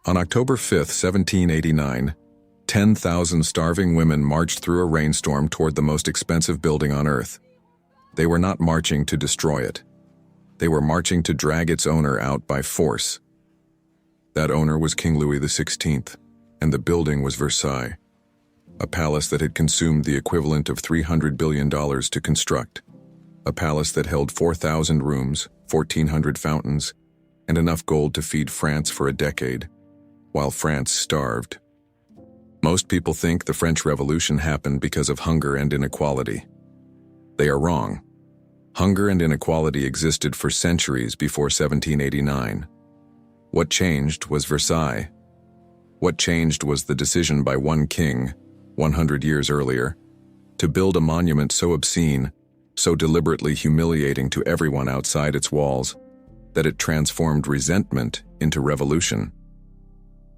On October 5, 1789, 10,000 starving women marched through a rainstorm toward the most expensive building on earth. They were not marching to destroy it. They were marching to drag its owner out by force. That owner was King Louis XVI, and the building was Versailles, a palace that had consumed the equivalent of $300 billion to construct, a palace that held 4,000 rooms, 1,400 fountains, and enough gold to feed France for a decade, while France starved. Most people think the French Revolution happened because of hunger and inequality. They are wrong. Hunger and inequality existed for centuries before 1789. What changed was Versailles. What changed was the decision by one king, 100 years earlier, to build a monument so obscene, so deliberately humiliating to everyone outside its walls, that it transformed resentment into revolution.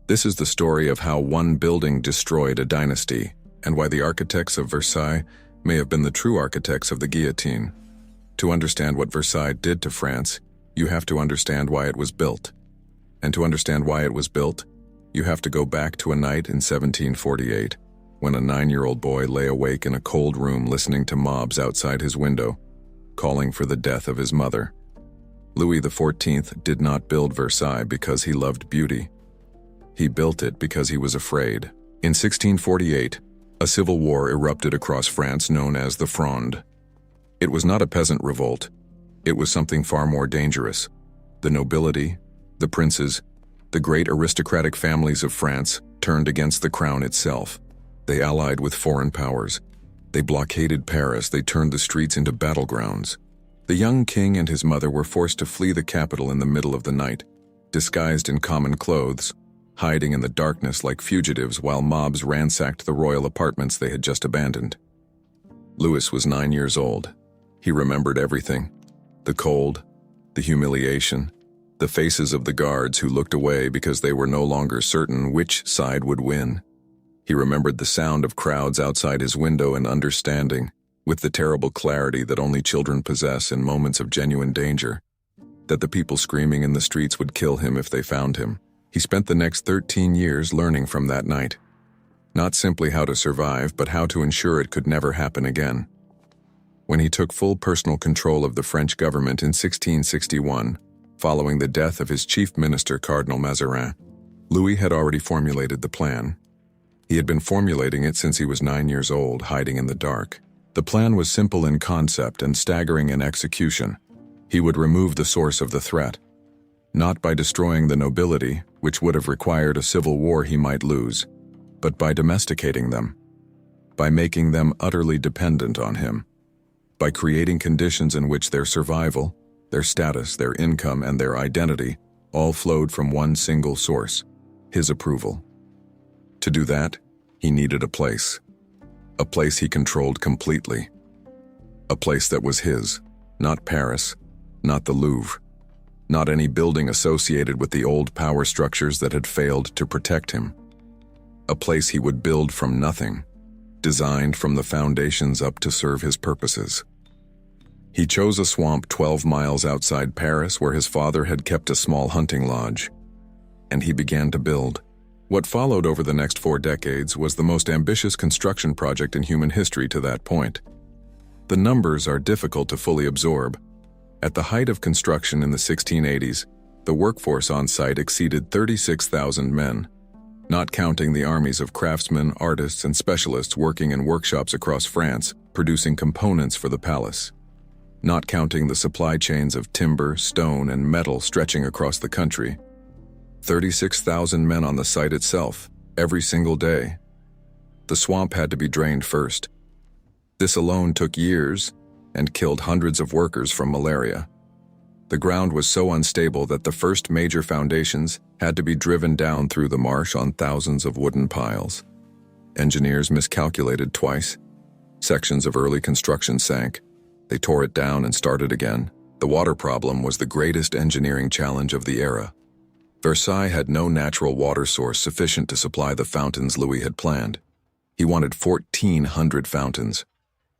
This is the story of how one building destroyed a dynasty, and why the architects of Versailles may have been the true architects of the guillotine. To understand what Versailles did to France, you have to understand why it was built. And to understand why it was built, you have to go back to a night in 1748, when a 9-year-old boy lay awake in a cold room listening to mobs outside his window, calling for the death of his mother. Louis XIV did not build Versailles because he loved beauty. He built it because he was afraid. In 1648, a civil war erupted across France known as the Fronde. It was not a peasant revolt. It was something far more dangerous. The nobility, the princes, the great aristocratic families of France turned against the crown itself. They allied with foreign powers. They blockaded Paris. They turned the streets into battlegrounds. The young king and his mother were forced to flee the capital in the middle of the night, disguised in common clothes, hiding in the darkness like fugitives while mobs ransacked the royal apartments they had just abandoned. Louis was 9 years old. He remembered everything: the cold, the humiliation, the faces of the guards who looked away because they were no longer certain which side would win. He remembered the sound of crowds outside his window and understanding, with the terrible clarity that only children possess in moments of genuine danger, that the people screaming in the streets would kill him if they found him. He spent the next 13 years learning from that night. Not simply how to survive, but how to ensure it could never happen again. When he took full personal control of the French government in 1661, following the death of his chief minister Cardinal Mazarin, Louis had already formulated the plan. He had been formulating it since he was 9 years old, hiding in the dark. The plan was simple in concept and staggering in execution. He would remove the source of the threat, not by destroying the nobility, which would have required a civil war he might lose, but by domesticating them, by making them utterly dependent on him, by creating conditions in which their survival, their status, their income, and their identity all flowed from one single source: his approval. To do that, he needed a place he controlled completely, a place that was his, not Paris, not the Louvre, not any building associated with the old power structures that had failed to protect him. A place he would build from nothing, designed from the foundations up to serve his purposes. He chose a swamp 12 miles outside Paris where his father had kept a small hunting lodge, and he began to build. What followed over the next 4 decades was the most ambitious construction project in human history to that point. The numbers are difficult to fully absorb. At the height of construction in the 1680s, the workforce on site exceeded 36,000 men, not counting the armies of craftsmen, artists, and specialists working in workshops across France, producing components for the palace, not counting the supply chains of timber, stone, and metal stretching across the country. 36,000 men on the site itself, every single day. The swamp had to be drained first. This alone took years and killed hundreds of workers from malaria. The ground was so unstable that the first major foundations had to be driven down through the marsh on thousands of wooden piles. Engineers miscalculated twice. Sections of early construction sank. They tore it down and started again. The water problem was the greatest engineering challenge of the era. Versailles had no natural water source sufficient to supply the fountains Louis had planned. He wanted 1,400 fountains.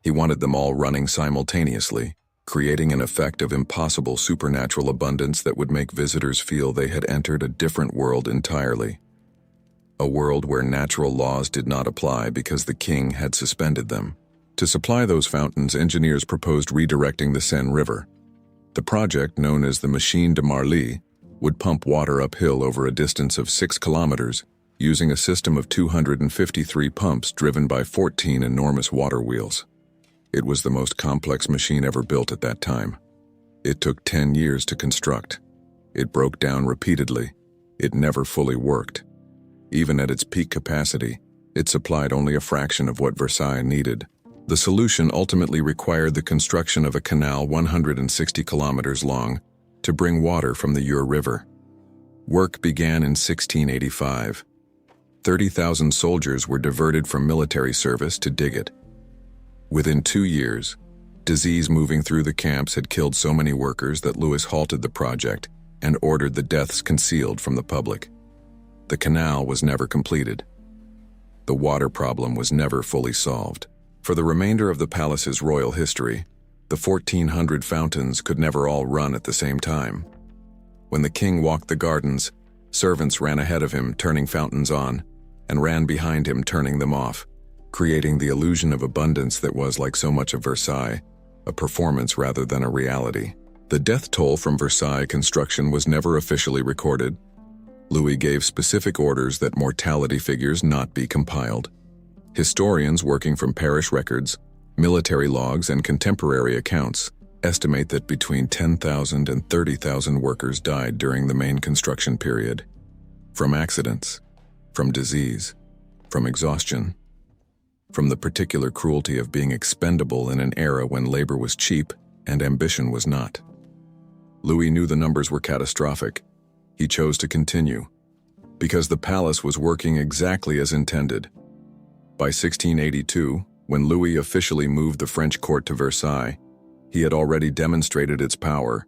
He wanted them all running simultaneously, creating an effect of impossible supernatural abundance that would make visitors feel they had entered a different world entirely. A world where natural laws did not apply because the king had suspended them. To supply those fountains, engineers proposed redirecting the Seine River. The project, known as the Machine de Marly, would pump water uphill over a distance of 6 kilometers, using a system of 253 pumps driven by 14 enormous water wheels. It was the most complex machine ever built at that time. It took 10 years to construct. It broke down repeatedly. It never fully worked. Even at its peak capacity, it supplied only a fraction of what Versailles needed. The solution ultimately required the construction of a canal 160 kilometers long to bring water from the Eure River. Work began in 1685. 30,000 soldiers were diverted from military service to dig it. Within 2 years, disease moving through the camps had killed so many workers that Louis halted the project and ordered the deaths concealed from the public. The canal was never completed. The water problem was never fully solved. For the remainder of the palace's royal history, the 1,400 fountains could never all run at the same time. When the king walked the gardens, servants ran ahead of him, turning fountains on, and ran behind him, turning them off, creating the illusion of abundance that was, like so much of Versailles, a performance rather than a reality. The death toll from Versailles construction was never officially recorded. Louis gave specific orders that mortality figures not be compiled. Historians working from parish records, military logs, and contemporary accounts estimate that between 10,000 and 30,000 workers died during the main construction period. From accidents, from disease, from exhaustion, from the particular cruelty of being expendable in an era when labor was cheap and ambition was not. Louis knew the numbers were catastrophic. He chose to continue, because the palace was working exactly as intended. By 1682, when Louis officially moved the French court to Versailles, he had already demonstrated its power.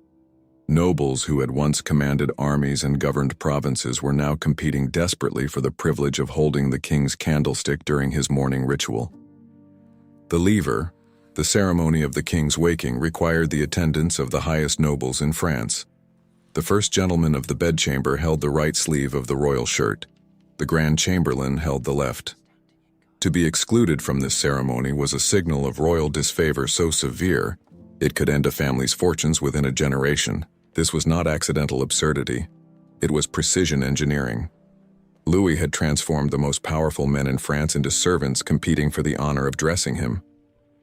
Nobles who had once commanded armies and governed provinces were now competing desperately for the privilege of holding the king's candlestick during his morning ritual. The lever, the ceremony of the king's waking, required the attendance of the highest nobles in France. The first gentleman of the bedchamber held the right sleeve of the royal shirt. The Grand Chamberlain held the left. To be excluded from this ceremony was a signal of royal disfavor so severe it could end a family's fortunes within a generation. This was not accidental absurdity. It was precision engineering. Louis had transformed the most powerful men in France into servants competing for the honor of dressing him.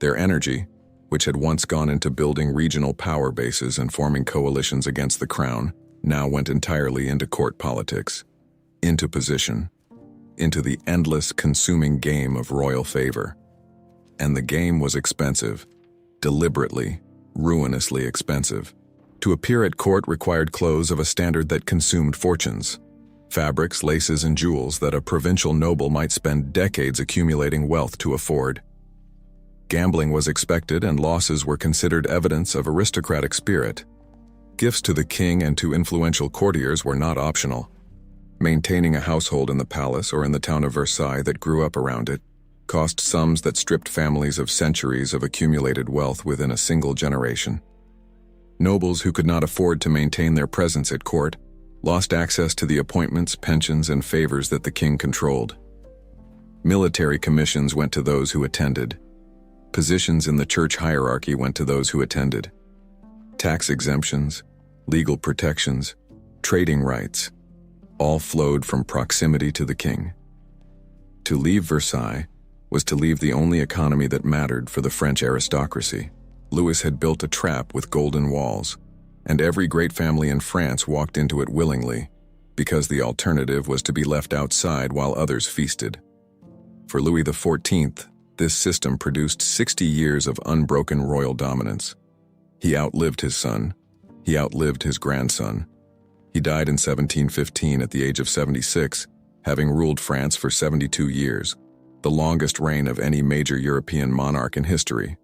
Their energy, which had once gone into building regional power bases and forming coalitions against the crown, now went entirely into court politics, into position, into the endless, consuming game of royal favor. And the game was expensive, deliberately, ruinously expensive. To appear at court required clothes of a standard that consumed fortunes, fabrics, laces, and jewels that a provincial noble might spend decades accumulating wealth to afford. Gambling was expected, and losses were considered evidence of aristocratic spirit. Gifts to the king and to influential courtiers were not optional. Maintaining a household in the palace or in the town of Versailles that grew up around it cost sums that stripped families of centuries of accumulated wealth within a single generation. Nobles who could not afford to maintain their presence at court lost access to the appointments, pensions, and favors that the king controlled. Military commissions went to those who attended. Positions in the church hierarchy went to those who attended. Tax exemptions, legal protections, trading rights, all flowed from proximity to the king. To leave Versailles was to leave the only economy that mattered for the French aristocracy. Louis had built a trap with golden walls, and every great family in France walked into it willingly, because the alternative was to be left outside while others feasted. For Louis XIV, this system produced 60 years of unbroken royal dominance. He outlived his son. He outlived his grandson. He died in 1715 at the age of 76, having ruled France for 72 years, the longest reign of any major European monarch in history.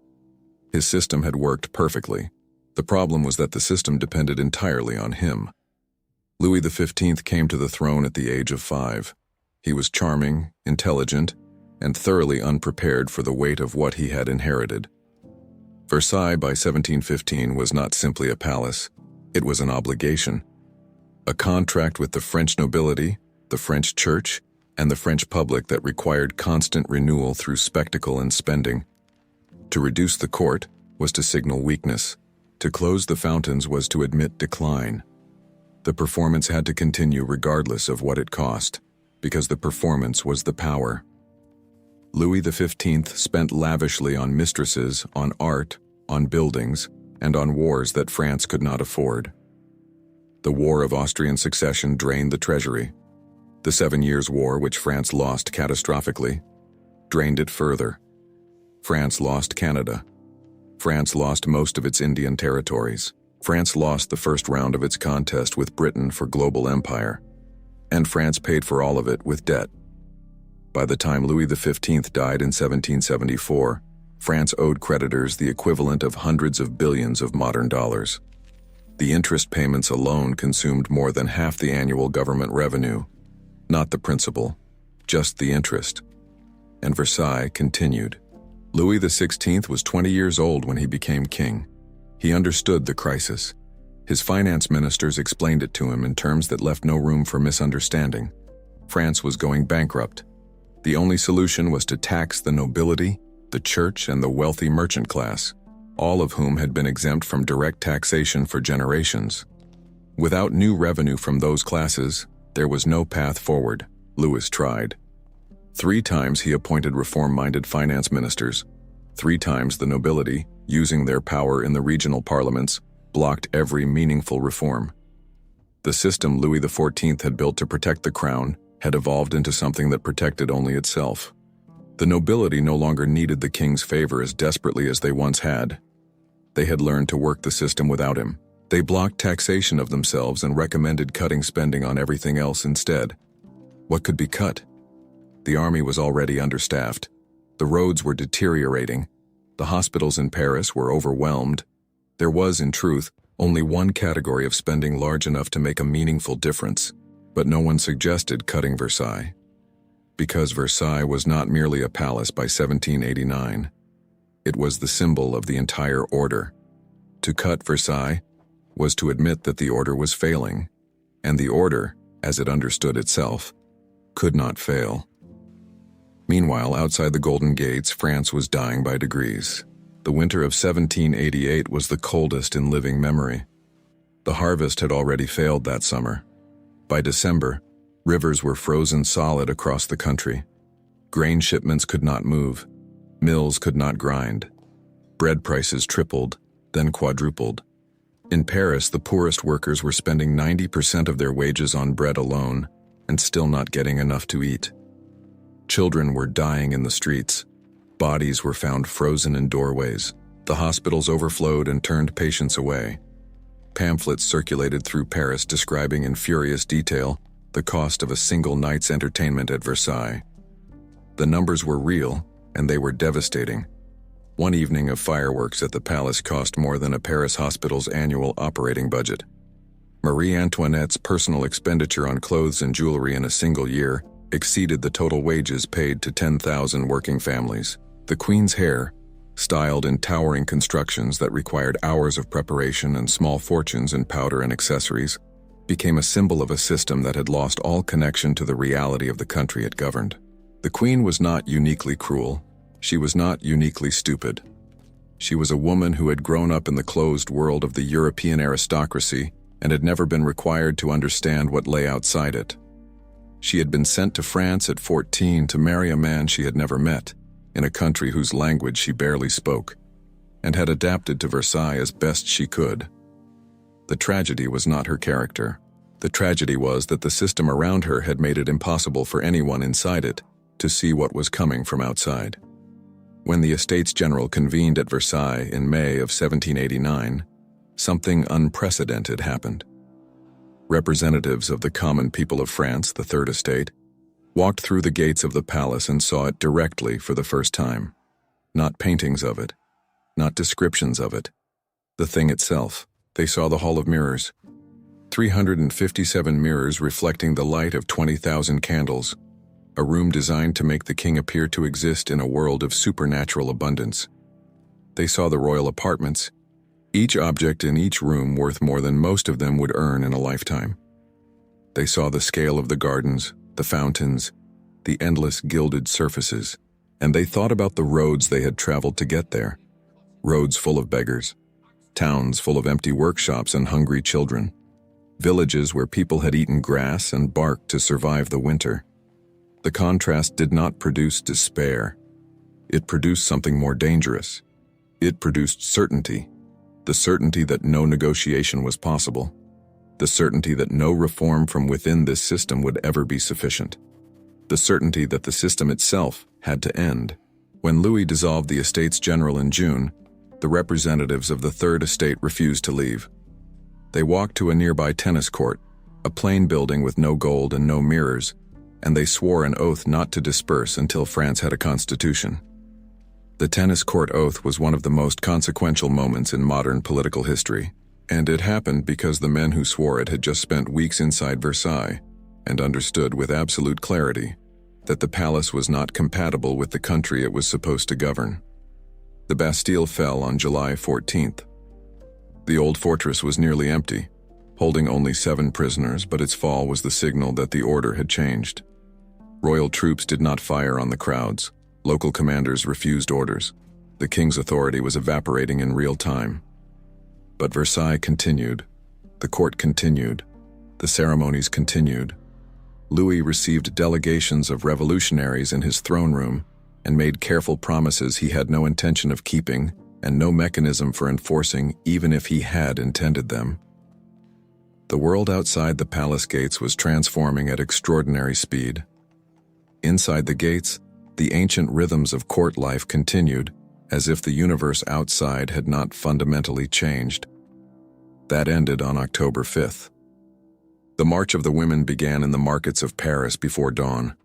His system had worked perfectly. The problem was that the system depended entirely on him. Louis XV came to the throne at the age of 5. He was charming, intelligent, and thoroughly unprepared for the weight of what he had inherited. Versailles by 1715 was not simply a palace, it was an obligation. A contract with the French nobility, the French church, and the French public that required constant renewal through spectacle and spending. To reduce the court was to signal weakness. To close the fountains was to admit decline. The performance had to continue regardless of what it cost, because the performance was the power. Louis XV spent lavishly on mistresses, on art, on buildings, and on wars that France could not afford. The War of Austrian Succession drained the treasury. The 7 Years' War, which France lost catastrophically, drained it further. France lost Canada. France lost most of its Indian territories. France lost the first round of its contest with Britain for global empire. And France paid for all of it with debt. By the time Louis XV died in 1774, France owed creditors the equivalent of hundreds of billions of modern dollars. The interest payments alone consumed more than half the annual government revenue. Not the principal, just the interest. And Versailles continued. Louis XVI was 20 years old when he became king. He understood the crisis. His finance ministers explained it to him in terms that left no room for misunderstanding. France was going bankrupt. The only solution was to tax the nobility, the church, and the wealthy merchant class, all of whom had been exempt from direct taxation for generations. Without new revenue from those classes, there was no path forward. Louis tried. 3 times he appointed reform-minded finance ministers. 3 times the nobility, using their power in the regional parliaments, blocked every meaningful reform. The system Louis XIV had built to protect the crown had evolved into something that protected only itself. The nobility no longer needed the king's favor as desperately as they once had. They had learned to work the system without him. They blocked taxation of themselves and recommended cutting spending on everything else instead. What could be cut? The army was already understaffed. The roads were deteriorating. The hospitals in Paris were overwhelmed. There was, in truth, only one category of spending large enough to make a meaningful difference, but no one suggested cutting Versailles. Because Versailles was not merely a palace by 1789. It was the symbol of the entire order. To cut Versailles was to admit that the order was failing, and the order, as it understood itself, could not fail. Meanwhile, outside the Golden Gates, France was dying by degrees. The winter of 1788 was the coldest in living memory. The harvest had already failed that summer. By December, rivers were frozen solid across the country. Grain shipments could not move. Mills could not grind. Bread prices tripled, then quadrupled. In Paris, the poorest workers were spending 90% of their wages on bread alone and still not getting enough to eat. Children were dying in the streets. Bodies were found frozen in doorways. The hospitals overflowed and turned patients away. Pamphlets circulated through Paris describing in furious detail the cost of a single night's entertainment at Versailles. The numbers were real, and they were devastating. One evening of fireworks at the palace cost more than a Paris hospital's annual operating budget. Marie Antoinette's personal expenditure on clothes and jewelry in a single year exceeded the total wages paid to 10,000 working families. The Queen's hair, styled in towering constructions that required hours of preparation and small fortunes in powder and accessories, became a symbol of a system that had lost all connection to the reality of the country it governed. The Queen was not uniquely cruel. She was not uniquely stupid. She was a woman who had grown up in the closed world of the European aristocracy and had never been required to understand what lay outside it. She had been sent to France at 14 to marry a man she had never met, in a country whose language she barely spoke, and had adapted to Versailles as best she could. The tragedy was not her character. The tragedy was that the system around her had made it impossible for anyone inside it to see what was coming from outside. When the Estates General convened at Versailles in May of 1789, something unprecedented happened. Representatives of the common people of France, the Third Estate, walked through the gates of the palace and saw it directly for the first time. Not paintings of it, not descriptions of it. The thing itself. They saw the Hall of Mirrors. 357 mirrors reflecting the light of 20,000 candles. A room designed to make the king appear to exist in a world of supernatural abundance. They saw the royal apartments, each object in each room worth more than most of them would earn in a lifetime. They saw the scale of the gardens, the fountains, the endless gilded surfaces, and they thought about the roads they had traveled to get there. Roads full of beggars, towns full of empty workshops and hungry children, villages where people had eaten grass and bark to survive the winter. The contrast did not produce despair. It produced something more dangerous. It produced certainty, the certainty that no negotiation was possible, the certainty that no reform from within this system would ever be sufficient, the certainty that the system itself had to end. When Louis dissolved the Estates General in June, the representatives of the Third Estate refused to leave. They walked to a nearby tennis court, a plain building with no gold and no mirrors, and they swore an oath not to disperse until France had a constitution. The tennis court oath was one of the most consequential moments in modern political history, and it happened because the men who swore it had just spent weeks inside Versailles and understood with absolute clarity that the palace was not compatible with the country it was supposed to govern. The Bastille fell on July 14th. The old fortress was nearly empty, holding only 7 prisoners, but its fall was the signal that the order had changed. Royal troops did not fire on the crowds. Local commanders refused orders. The king's authority was evaporating in real time. But Versailles continued. The court continued. The ceremonies continued. Louis received delegations of revolutionaries in his throne room and made careful promises he had no intention of keeping and no mechanism for enforcing, even if he had intended them. The world outside the palace gates was transforming at extraordinary speed. Inside the gates, the ancient rhythms of court life continued, as if the universe outside had not fundamentally changed. That ended on October 5th. The March of the Women began in the markets of Paris before dawn.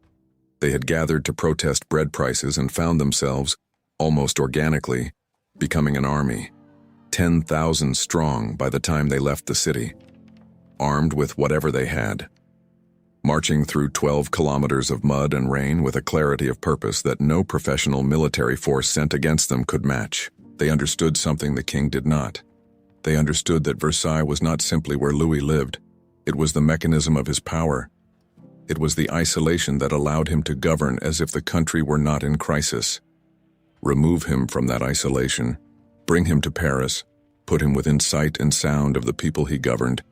They had gathered to protest bread prices and found themselves, almost organically, becoming an army, 10,000 strong by the time they left the city, armed with whatever they had, marching through 12 kilometers of mud and rain with a clarity of purpose that no professional military force sent against them could match. They understood something the king did not. They understood that Versailles was not simply where Louis lived. It was the mechanism of his power. It was the isolation that allowed him to govern as if the country were not in crisis. Remove him from that isolation, bring him to Paris, put him within sight and sound of the people he governed,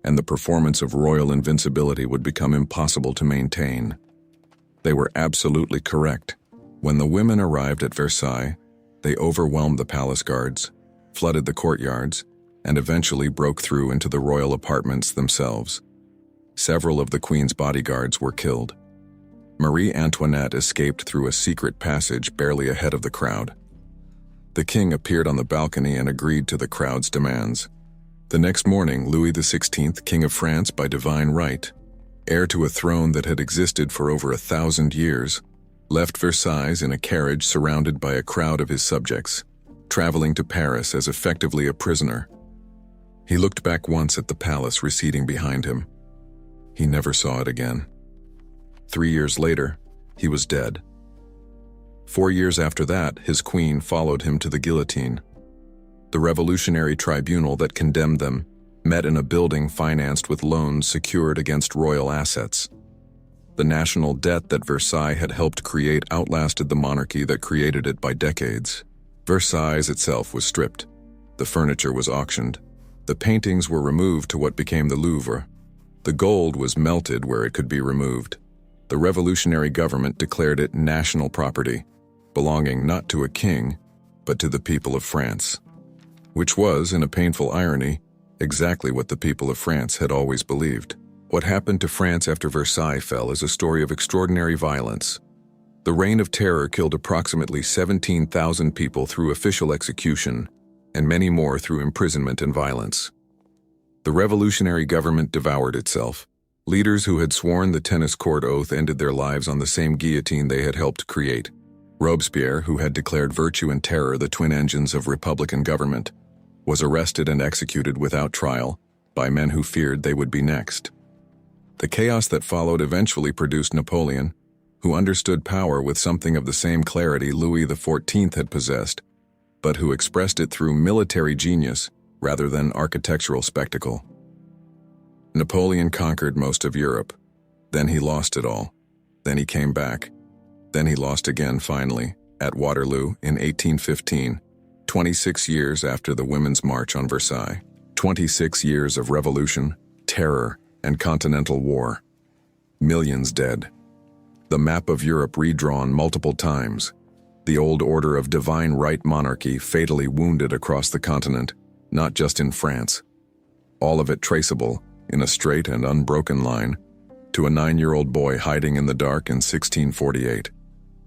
and the performance of royal invincibility would become impossible to maintain. They were absolutely correct. When the women arrived at Versailles, they overwhelmed the palace guards, flooded the courtyards, and eventually broke through into the royal apartments themselves. Several of the queen's bodyguards were killed. Marie Antoinette escaped through a secret passage barely ahead of the crowd. The king appeared on the balcony and agreed to the crowd's demands. The next morning, Louis XVI, King of France by divine right, heir to a throne that had existed for over 1,000 years, left Versailles in a carriage surrounded by a crowd of his subjects, traveling to Paris as effectively a prisoner. He looked back once at the palace receding behind him. He never saw it again. 3 years later, he was dead. 4 years after that, his queen followed him to the guillotine. The revolutionary tribunal that condemned them met in a building financed with loans secured against royal assets. The national debt that Versailles had helped create outlasted the monarchy that created it by decades. Versailles itself was stripped. The furniture was auctioned. The paintings were removed to what became the Louvre. The gold was melted where it could be removed. The revolutionary government declared it national property, belonging not to a king, but to the people of France. Which was, in a painful irony, exactly what the people of France had always believed. What happened to France after Versailles fell is a story of extraordinary violence. The Reign of Terror killed approximately 17,000 people through official execution, and many more through imprisonment and violence. The revolutionary government devoured itself. Leaders who had sworn the tennis court oath ended their lives on the same guillotine they had helped create. Robespierre, who had declared virtue and terror the twin engines of republican government, was arrested and executed without trial by men who feared they would be next. The chaos that followed eventually produced Napoleon, who understood power with something of the same clarity Louis XIV had possessed, but who expressed it through military genius rather than architectural spectacle. Napoleon conquered most of Europe. Then he lost it all. Then he came back. Then he lost again finally, at Waterloo in 1815, 26 years after the Women's March on Versailles. 26 years of revolution, terror, and continental war. Millions dead. The map of Europe redrawn multiple times. The old order of divine right monarchy fatally wounded across the continent, not just in France. All of it traceable, in a straight and unbroken line, to a 9-year-old boy hiding in the dark in 1648,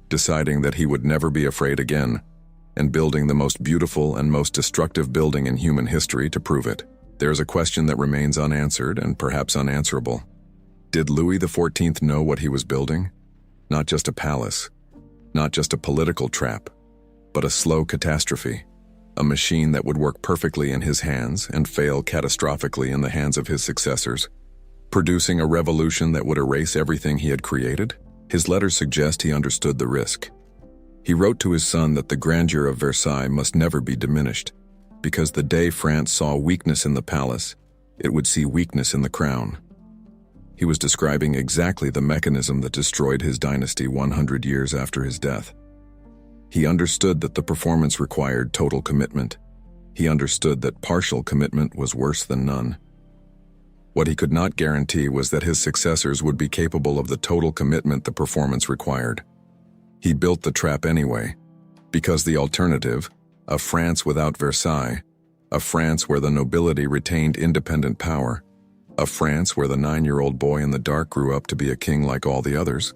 deciding that he would never be afraid again, and building the most beautiful and most destructive building in human history to prove it. There's a question that remains unanswered and perhaps unanswerable. Did Louis XIV know what he was building? Not just a palace, not just a political trap, but a slow catastrophe, a machine that would work perfectly in his hands and fail catastrophically in the hands of his successors, producing a revolution that would erase everything he had created? His letters suggest he understood the risk. He wrote to his son that the grandeur of Versailles must never be diminished, because the day France saw weakness in the palace, it would see weakness in the crown. He was describing exactly the mechanism that destroyed his dynasty 100 years after his death. He understood that the performance required total commitment. He understood that partial commitment was worse than none. What he could not guarantee was that his successors would be capable of the total commitment the performance required. He built the trap anyway, because the alternative, a France without Versailles, a France where the nobility retained independent power, a France where the 9-year-old boy in the dark grew up to be a king like all the others,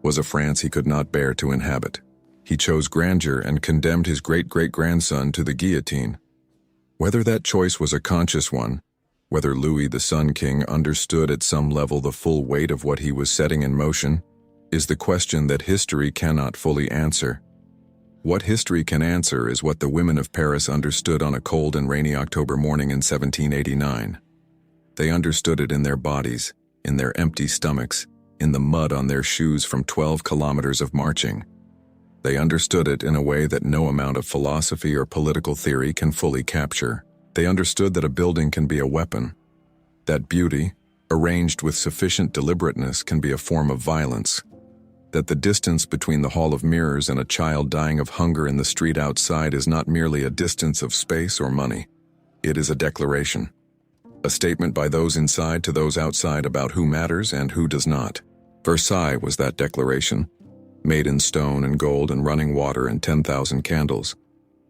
was a France he could not bear to inhabit. He chose grandeur and condemned his great-great-grandson to the guillotine. Whether that choice was a conscious one, whether Louis the Sun King understood at some level the full weight of what he was setting in motion, is the question that history cannot fully answer. What history can answer is what the women of Paris understood on a cold and rainy October morning in 1789. They understood it in their bodies, in their empty stomachs, in the mud on their shoes from 12 kilometers of marching. They understood it in a way that no amount of philosophy or political theory can fully capture. They understood that a building can be a weapon, that beauty, arranged with sufficient deliberateness, can be a form of violence, that the distance between the Hall of Mirrors and a child dying of hunger in the street outside is not merely a distance of space or money. It is a declaration. A statement by those inside to those outside about who matters and who does not. Versailles was that declaration, made in stone and gold and running water and 10,000 candles,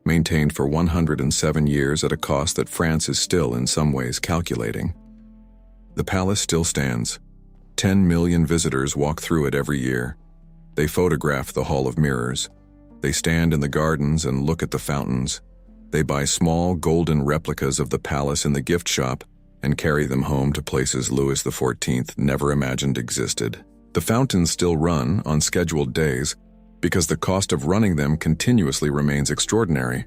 maintained for 107 years at a cost that France is still in some ways calculating. The palace still stands. 10 million visitors walk through it every year. They photograph the Hall of Mirrors. They stand in the gardens and look at the fountains. They buy small golden replicas of the palace in the gift shop and carry them home to places Louis XIV never imagined existed. The fountains still run on scheduled days because the cost of running them continuously remains extraordinary.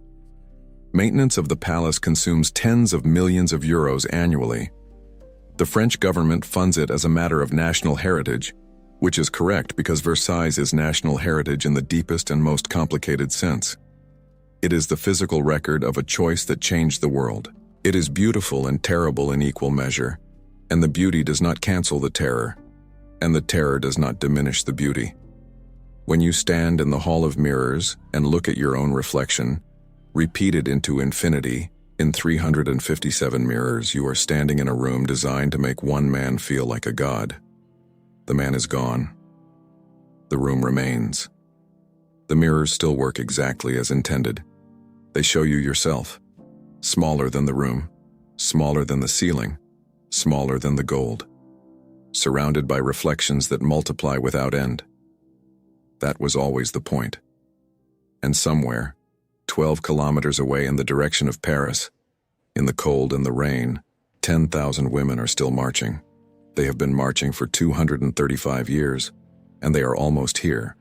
Maintenance of the palace consumes tens of millions of euros annually. The French government funds it as a matter of national heritage, which is correct because Versailles is national heritage in the deepest and most complicated sense. It is the physical record of a choice that changed the world. It is beautiful and terrible in equal measure, and the beauty does not cancel the terror, and the terror does not diminish the beauty. When you stand in the Hall of Mirrors and look at your own reflection, repeated into infinity, in 357 mirrors, you are standing in a room designed to make one man feel like a god. The man is gone. The room remains. The mirrors still work exactly as intended. They show you yourself, smaller than the room, smaller than the ceiling, smaller than the gold, surrounded by reflections that multiply without end. That was always the point. And somewhere, 12 kilometers away in the direction of Paris, in the cold and the rain, 10,000 women are still marching. They have been marching for 235 years, and they are almost here,